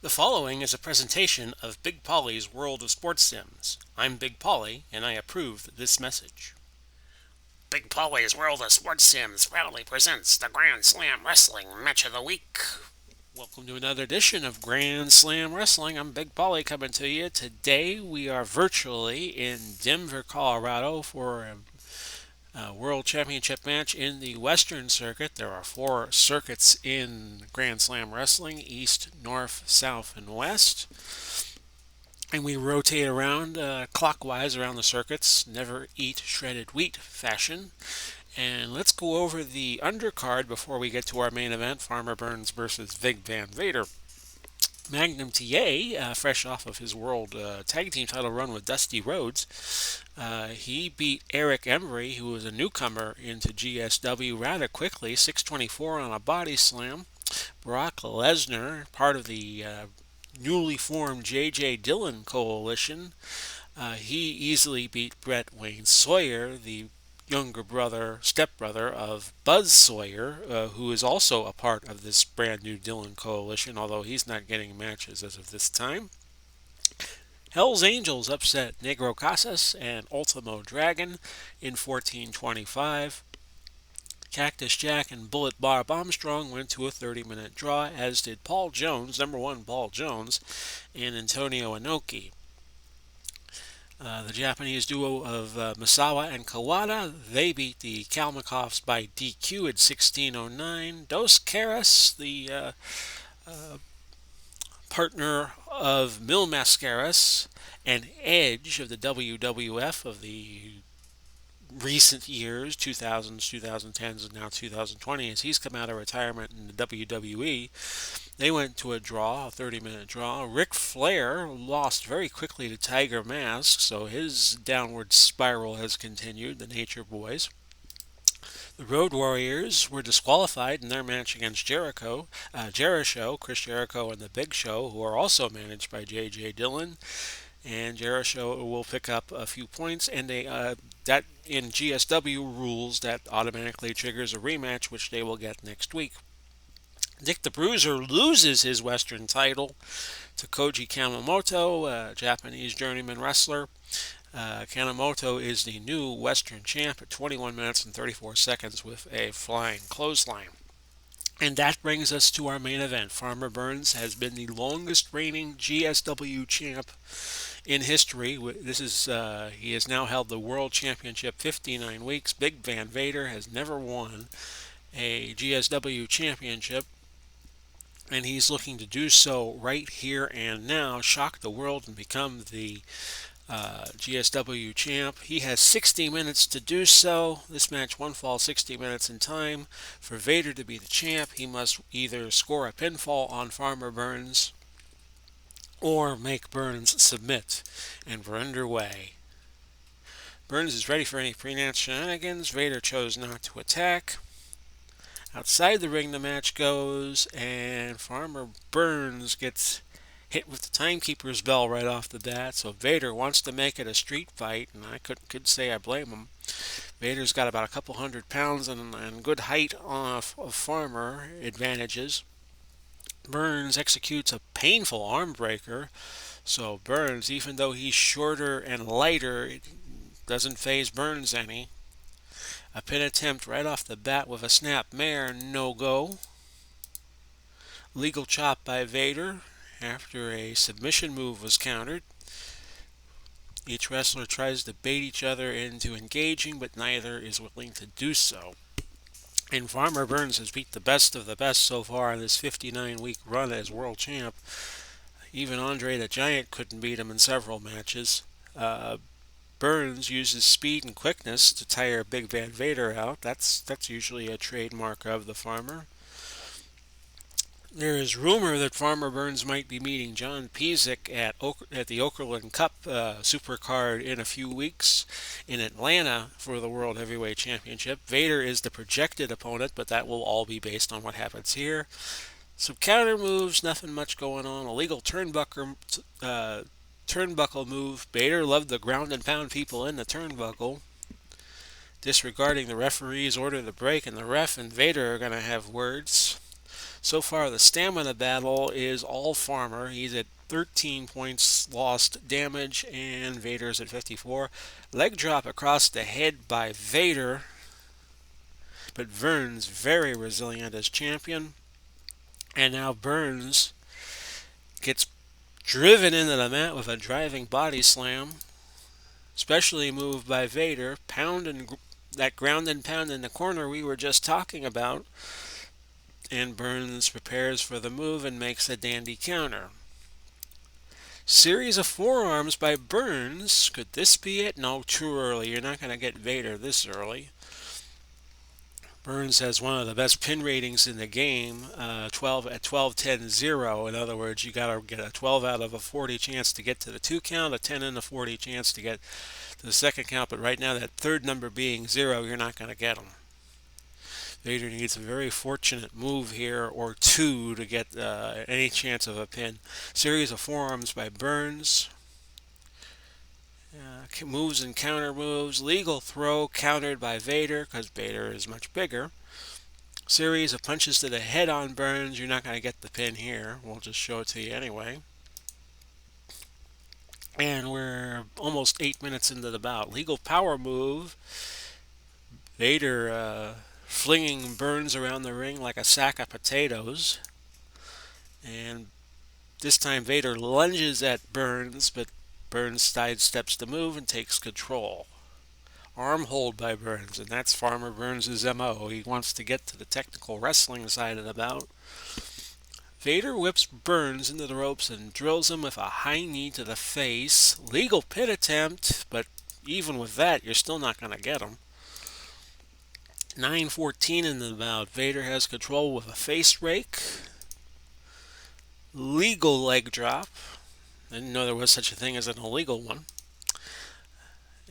The following is a presentation of Big Polly's World of Sports Sims. I'm Big Polly, and I approve this message. Big Polly's World of Sports Sims proudly presents the Grand Slam Wrestling Match of the Week. Welcome to another edition of Grand Slam Wrestling. I'm Big Polly coming to you. Today we are virtually in Denver, Colorado for a World Championship match in the Western Circuit. There are 4 circuits in Grand Slam Wrestling: East, North, South, and West. And we rotate around clockwise around the circuits, never eat shredded wheat fashion. And let's go over the undercard before we get to our main event: Farmer Burns versus Big Van Vader. Magnum TA, fresh off of his world tag team title run with Dusty Rhodes, he beat Eric Embry, who was a newcomer into GSW, rather quickly, 624 on a body slam. Brock Lesnar, part of the newly formed J.J. Dillon coalition, he easily beat Brett Wayne Sawyer, the younger brother, stepbrother of Buzz Sawyer, who is also a part of this brand new Dillon coalition, although he's not getting matches as of this time. Hell's Angels upset Negro Casas and Ultimo Dragon in 1425. Cactus Jack and Bullet Bob Armstrong went to a 30-minute draw, as did Paul Jones, number one Paul Jones, and Antonio Inoki. The Japanese duo of Misawa and Kawada, they beat the Kalmakoffs by DQ at 16:09. Dos Caras, the partner of Mil Mascaras and Edge of the WWF of the recent years, 2000s, 2010s, and now 2020, as he's come out of retirement in the WWE. They went to a draw, a 30-minute draw. Ric Flair lost very quickly to Tiger Mask, so his downward spiral has continued, the Nature Boys. The Road Warriors were disqualified in their match against Jericho, Chris Jericho, and the Big Show, who are also managed by J.J. Dillon. And Jericho will pick up a few points, and that in GSW rules that automatically triggers a rematch, which they will get next week. Dick the Bruiser loses his Western title to Koji Kanemoto, a Japanese journeyman wrestler. Kanemoto is the new Western champ at 21 minutes and 34 seconds with a flying clothesline. And that brings us to our main event. Farmer Burns has been the longest reigning GSW champ in history. He has now held the World Championship 59 weeks. Big Van Vader has never won a GSW championship, and he's looking to do so right here and now, shock the world and become the GSW champ. He has 60 minutes to do so. This match won't fall 60 minutes in time. For Vader to be the champ, he must either score a pinfall on Farmer Burns or make Burns submit. And we're underway. Burns is ready for any pre-match shenanigans. Vader chose not to attack. Outside the ring the match goes, and Farmer Burns gets hit with the timekeeper's bell right off the bat, so Vader wants to make it a street fight, and I could say I blame him. Vader's got about a couple 100 pounds and good height of Farmer advantages. Burns executes a painful arm breaker, so Burns, even though he's shorter and lighter, it doesn't phase Burns any. A pin attempt right off the bat with a snap mare, no go. Legal chop by Vader after a submission move was countered. Each wrestler tries to bait each other into engaging, but neither is willing to do so. And Farmer Burns has beat the best of the best so far in this 59-week run as world champ. Even Andre the Giant couldn't beat him in several matches. Burns uses speed and quickness to tire Big Van Vader out. That's usually a trademark of the Farmer. There is rumor that Farmer Burns might be meeting John Pezick at the Okerlund Cup Supercard in a few weeks in Atlanta for the World Heavyweight Championship. Vader is the projected opponent, but that will all be based on what happens here. Some counter moves, nothing much going on. Illegal turnbuckle move. Vader loved to ground and pound people in the turnbuckle. Disregarding the referee's order to break, and the ref and Vader are going to have words. So far, the stamina battle is all Farmer. He's at 13 points lost damage, and Vader's at 54. Leg drop across the head by Vader, but Burns very resilient as champion. And now Burns gets driven into the mat with a driving body slam. Specially moved by Vader. Pound and that ground and pound in the corner we were just talking about. And Burns prepares for the move and makes a dandy counter. Series of forearms by Burns. Could this be it? No, too early. You're not going to get Vader this early. Burns has one of the best pin ratings in the game, 12 at 12 10 0. In other words, you got to get a 12 out of a 40 chance to get to the 2 count, a 10 and a 40 chance to get to the second count. But right now, that third number being 0, you're not going to get them. Vader needs a very fortunate move here or two to get any chance of a pin. Series of forearms by Burns. Moves and counter moves. Legal throw countered by Vader because Vader is much bigger. Series of punches to the head on Burns. You're not going to get the pin here. We'll just show it to you anyway. And we're almost 8 minutes into the bout. Legal power move. Vader flinging Burns around the ring like a sack of potatoes. And this time Vader lunges at Burns, but Burns sidesteps the move and takes control. Arm hold by Burns, and that's Farmer Burns' MO. He wants to get to the technical wrestling side of the bout. Vader whips Burns into the ropes and drills him with a high knee to the face. Legal pin attempt, but even with that, you're still not going to get him. 9:14 in the bout. Vader has control with a face rake. Legal leg drop. I didn't know there was such a thing as an illegal one.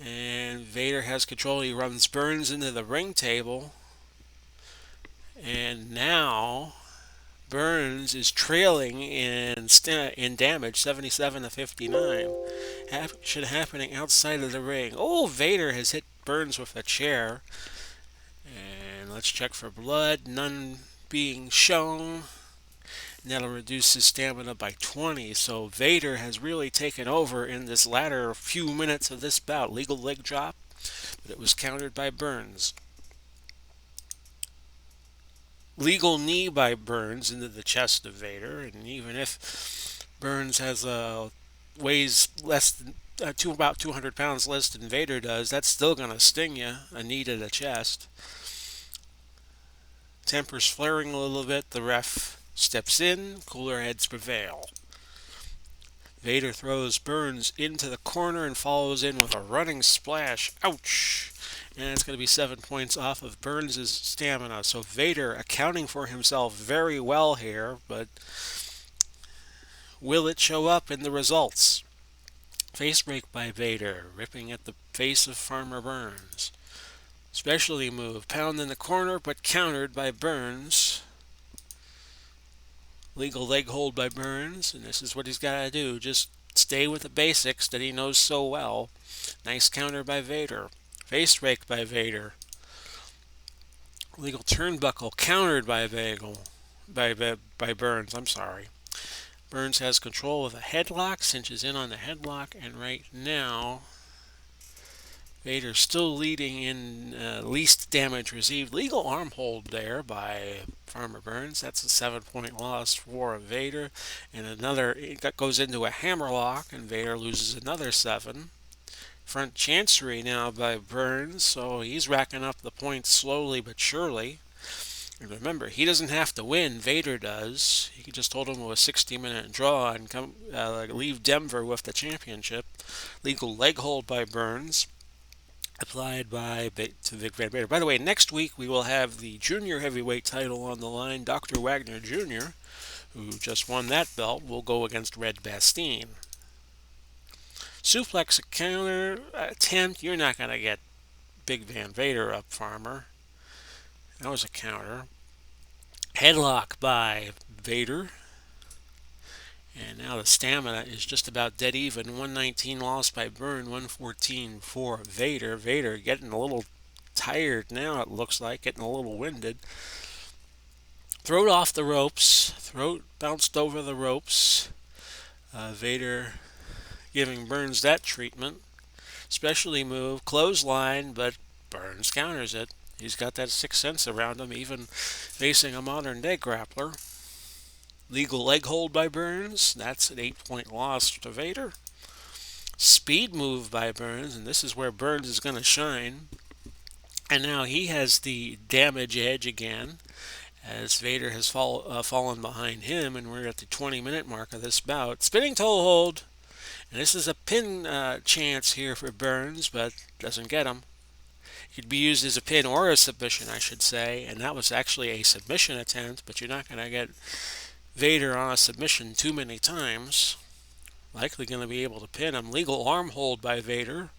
And Vader has control. He runs Burns into the ring table. And now Burns is trailing in damage, 77 to 59. Should happening outside of the ring. Oh, Vader has hit Burns with a chair. And let's check for blood. None being shown. And that'll reduce his stamina by 20. So Vader has really taken over in this latter few minutes of this bout. Legal leg drop, but it was countered by Burns. Legal knee by Burns into the chest of Vader, and even if Burns has weighs less than about 200 pounds less than Vader does, that's still gonna sting you. A knee to the chest. Tempers flaring a little bit. The ref steps in. Cooler heads prevail. Vader throws Burns into the corner and follows in with a running splash. Ouch! And it's going to be 7 points off of Burns' stamina. So Vader accounting for himself very well here, but will it show up in the results? Face break by Vader, ripping at the face of Farmer Burns. Specialty move, pound in the corner, but countered by Burns. Legal leg hold by Burns, and this is what he's got to do. Just stay with the basics that he knows so well. Nice counter by Vader. Face rake by Vader. Legal turnbuckle countered by by Burns. I'm sorry. Burns has control of a headlock, cinches in on the headlock, and right now Vader's still leading in least damage received. Legal arm hold there by Farmer Burns. That's a 7 point loss for Vader. And another, that goes into a hammerlock, and Vader loses another 7. Front chancery now by Burns, so he's racking up the points slowly but surely. And remember, he doesn't have to win, Vader does. He can just hold him to a 60-minute draw and leave Denver with the championship. Legal leg hold by Burns. Applied to Vic Van Vader. By the way, next week we will have the junior heavyweight title on the line. Dr. Wagner Jr., who just won that belt, will go against Red Bastien. Suplex counter attempt. You're not going to get Big Van Vader up, Farmer. That was a counter. Headlock by Vader. And now the stamina is just about dead even. 119 lost by Burn, 114 for Vader. Vader getting a little tired now, it looks like, getting a little winded. Throat off the ropes. Throat bounced over the ropes. Vader giving Burns that treatment. Specialty move, clothesline, but Burns counters it. He's got that sixth sense around him, even facing a modern day grappler. Legal leg hold by Burns. That's an 8-point loss to Vader. Speed move by Burns, and this is where Burns is going to shine. And now he has the damage edge again, as Vader has fallen behind him, and we're at the 20-minute mark of this bout. Spinning toe hold, and this is a pin chance here for Burns, but doesn't get him. It could be used as a pin or a submission, I should say, and that was actually a submission attempt, but you're not going to get Vader on a submission too many times. Likely going to be able to pin him. Legal arm hold by Vader,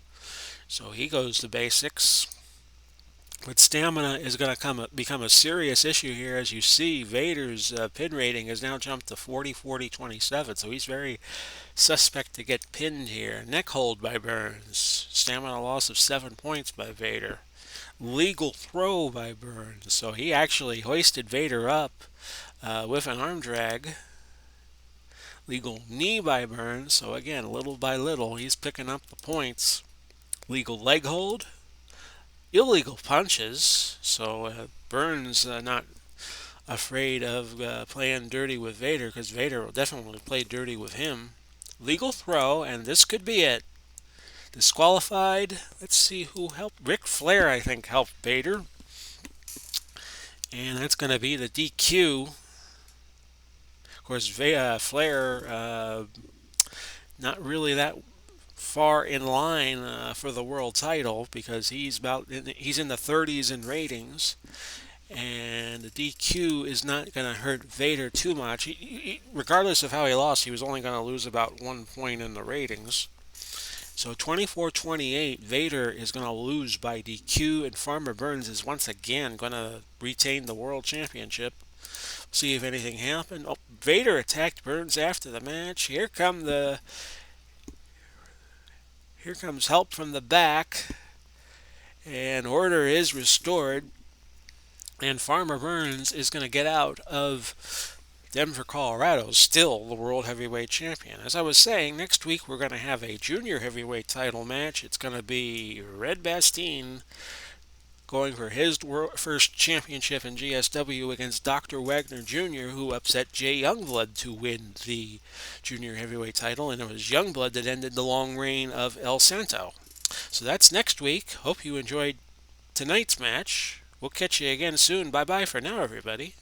so he goes to basics. But stamina is going to become a serious issue here. As you see, Vader's pin rating has now jumped to 40, 40, 27, so he's very suspect to get pinned here. Neck hold by Burns. Stamina loss of 7 points by Vader. Legal throw by Burns. So he actually hoisted Vader up with an arm drag. Legal knee by Burns. So again, little by little, he's picking up the points. Legal leg hold. Illegal punches. So Burns not afraid of playing dirty with Vader, because Vader will definitely play dirty with him. Legal throw, and this could be it. Disqualified. Let's see who helped. Ric Flair, I think, helped Vader. And that's going to be the DQ. Of course, Flair not really that far in line for the world title, because he's in the 30s in ratings, and the DQ is not going to hurt Vader too much. Regardless of how he lost, he was only going to lose about 1 point in the ratings. So 24-28, Vader is going to lose by DQ, and Farmer Burns is once again going to retain the world championship. See if anything happened. Oh, Vader attacked Burns after the match. Here comes help from the back, and order is restored. And Farmer Burns is going to get out of Denver, Colorado, still the World Heavyweight Champion. As I was saying, next week we're going to have a Junior Heavyweight title match. It's going to be Red Bastien going for his first championship in GSW against Dr. Wagner Jr., who upset Jay Youngblood to win the Junior Heavyweight title, and it was Youngblood that ended the long reign of El Santo. So that's next week. Hope you enjoyed tonight's match. We'll catch you again soon. Bye bye for now, everybody.